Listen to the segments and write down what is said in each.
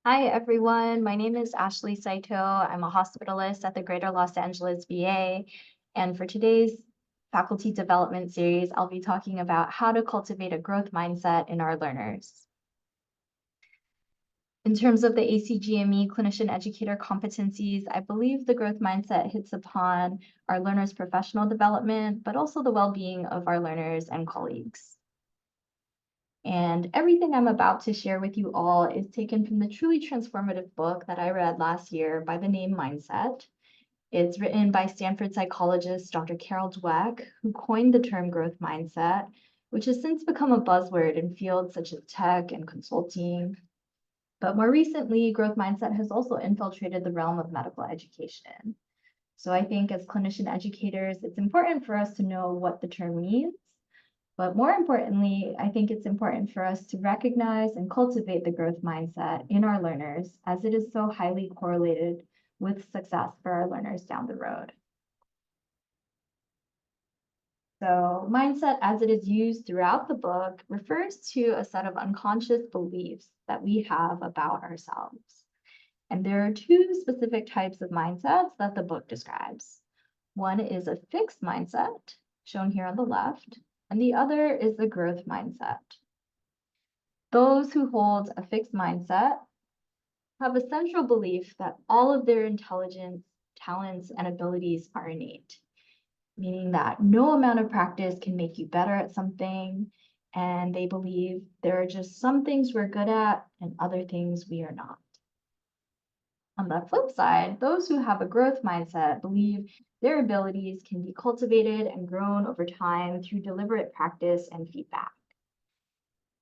Hi, everyone. My name is Ashley Saito. I'm a hospitalist at the Greater Los Angeles VA. And for today's faculty development series, I'll be talking about how to cultivate a growth mindset in our learners. In terms of the ACGME clinician educator competencies, I believe the growth mindset hits upon our learners' professional development, but also the well-being of our learners and colleagues. And everything I'm about to share with you all is taken from the truly transformative book that I read last year by the name Mindset. It's written by Stanford psychologist Dr. Carol Dweck, who coined the term growth mindset, which has since become a buzzword in fields such as tech and consulting. But more recently, growth mindset has also infiltrated the realm of medical education. So I think as clinician educators, it's important for us to know what the term means. But more importantly, I think it's important for us to recognize and cultivate the growth mindset in our learners, as it is so highly correlated with success for our learners down the road. So mindset, as it is used throughout the book, refers to a set of unconscious beliefs that we have about ourselves. And there are two specific types of mindsets that the book describes. One is a fixed mindset, shown here on the left, and the other is a growth mindset. Those who hold a fixed mindset have a central belief that all of their intelligence, talents, and abilities are innate, meaning that no amount of practice can make you better at something, and they believe there are just some things we're good at and other things we are not. On the flip side, those who have a growth mindset believe their abilities can be cultivated and grown over time through deliberate practice and feedback.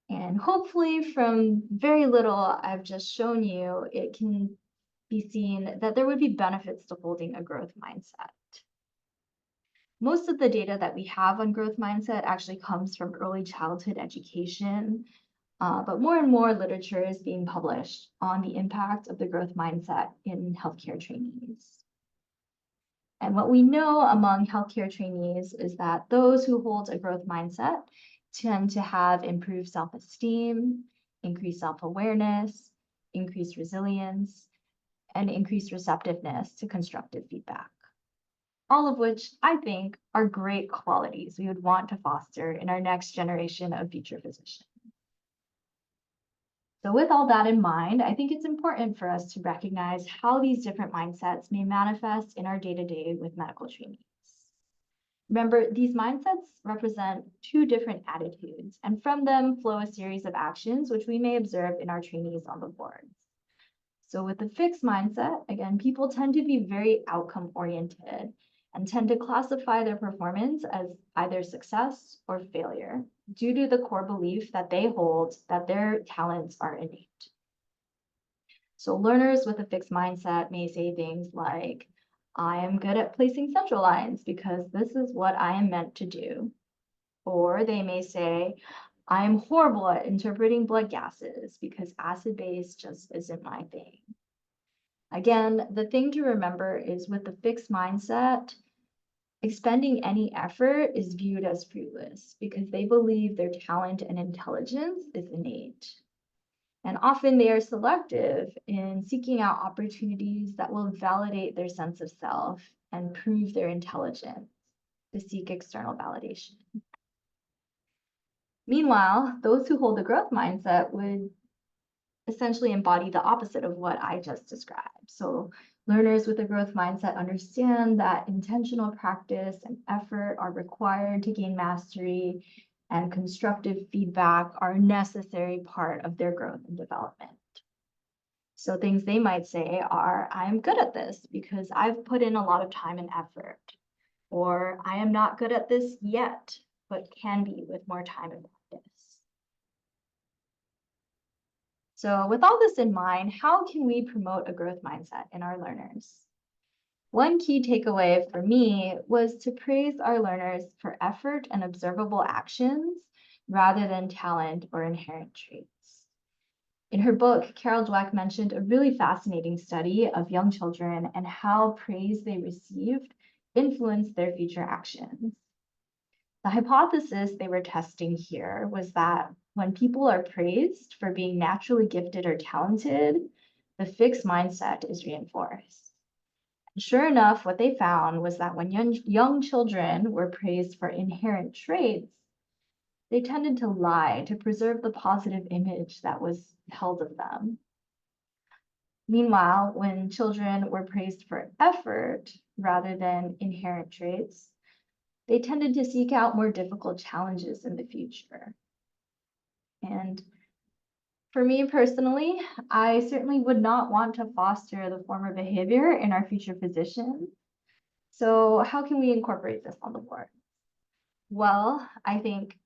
And hopefully from very little I've just shown you, it can be seen that there would be benefits to holding a growth mindset. Most of the data that we have on growth mindset actually comes from early childhood education, but more and more literature is being published on the impact of the growth mindset in healthcare trainees. And what we know among healthcare trainees is that those who hold a growth mindset tend to have improved self-esteem, increased self-awareness, increased resilience, and increased receptiveness to constructive feedback. All of which I think are great qualities we would want to foster in our next generation of future physicians. So with all that in mind, I think it's important for us to recognize how these different mindsets may manifest in our day-to-day with medical trainees. Remember, these mindsets represent two different attitudes, and from them flow a series of actions which we may observe in our trainees on the boards. So with the fixed mindset, again, people tend to be very outcome-oriented and tend to classify their performance as either success or failure due to the core belief that they hold that their talents are innate. So learners with a fixed mindset may say things like, I am good at placing central lines because this is what I am meant to do. Or they may say, I am horrible at interpreting blood gases because acid-base just isn't my thing. Again, the thing to remember is with the fixed mindset, expending any effort is viewed as fruitless because they believe their talent and intelligence is innate. And often they are selective in seeking out opportunities that will validate their sense of self and prove their intelligence to seek external validation. Meanwhile, those who hold the growth mindset would essentially embody the opposite of what I just described. So learners with a growth mindset understand that intentional practice and effort are required to gain mastery, and constructive feedback are a necessary part of their growth and development. So things they might say are, I'm good at this because I've put in a lot of time and effort, or I am not good at this yet, but can be with more time and practice. So with all this in mind, how can we promote a growth mindset in our learners? One key takeaway for me was to praise our learners for effort and observable actions rather than talent or inherent traits. In her book, Carol Dweck mentioned a really fascinating study of young children and how praise they received influenced their future actions. The hypothesis they were testing here was that when people are praised for being naturally gifted or talented, the fixed mindset is reinforced. And sure enough, what they found was that when young children were praised for inherent traits, they tended to lie to preserve the positive image that was held of them. Meanwhile, when children were praised for effort rather than inherent traits, they tended to seek out more difficult challenges in the future. And for me personally, I certainly would not want to foster the former behavior in our future physicians. So how can we incorporate this on the board? Well, I think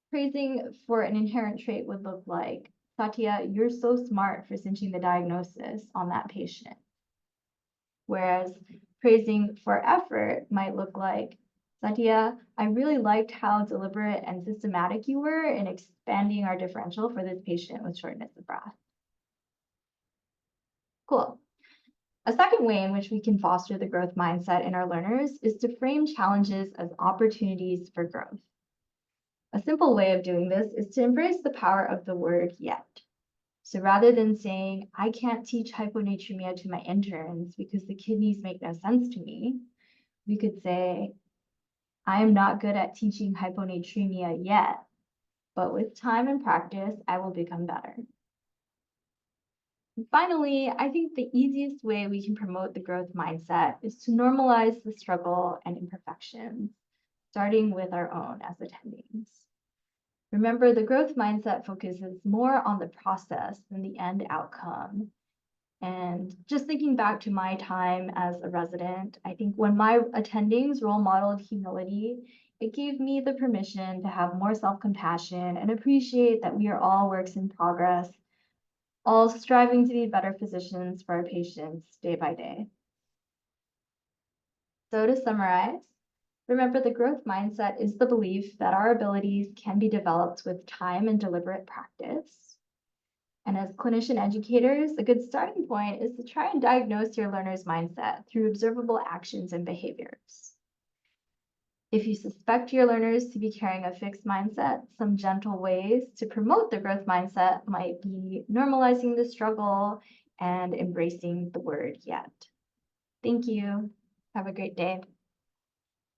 praising for an inherent trait would look like, Satya, you're so smart for cinching the diagnosis on that patient. Whereas praising for effort might look like, Satya, I really liked how deliberate and systematic you were in expanding our differential for this patient with shortness of breath. Cool. A second way in which we can foster the growth mindset in our learners is to frame challenges as opportunities for growth. A simple way of doing this is to embrace the power of the word yet. So rather than saying, I can't teach hyponatremia to my interns because the kidneys make no sense to me, we could say, I am not good at teaching hyponatremia yet, but with time and practice, I will become better. And finally, I think the easiest way we can promote the growth mindset is to normalize the struggle and imperfections, starting with our own as attendings. Remember, the growth mindset focuses more on the process than the end outcome. And just thinking back to my time as a resident, I think when my attendings role modeled humility, it gave me the permission to have more self-compassion and appreciate that we are all works in progress, all striving to be better physicians for our patients day by day. So to summarize, remember, the growth mindset is the belief that our abilities can be developed with time and deliberate practice. And as clinician educators, a good starting point is to try and diagnose your learner's mindset through observable actions and behaviors. If you suspect your learners to be carrying a fixed mindset, some gentle ways to promote the growth mindset might be normalizing the struggle and embracing the word yet. Thank you. Have a great day.